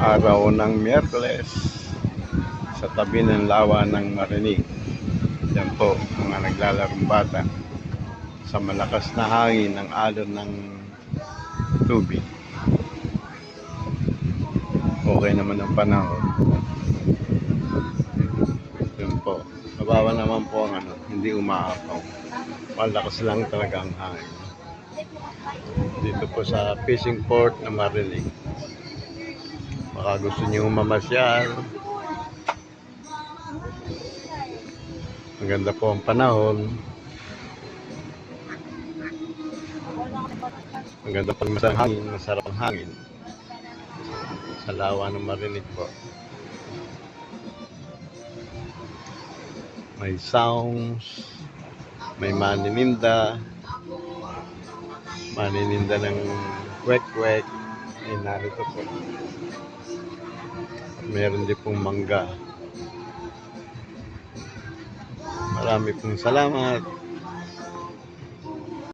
Araw ng Miyerkules sa tabi ng lawa ng Marinig. Yan po, mga naglalarong bata sa malakas na hangin ng alon ng tubig. Okay naman ang panahon. Yun po, mabawa naman po ang hindi umaapaw. Malakas lang talaga ang hangin. Dito po sa fishing port ng Marinig. Baka gusto niyo mamasyal. Maganda po ang panahon. Maganda pag masarap hangin, masarap ang hangin. Sa lawa ng Marinig po. May sounds, may manininda ng kwek-kwek. Ay, narito po. Meron din pong mangga. Marami pong salamat.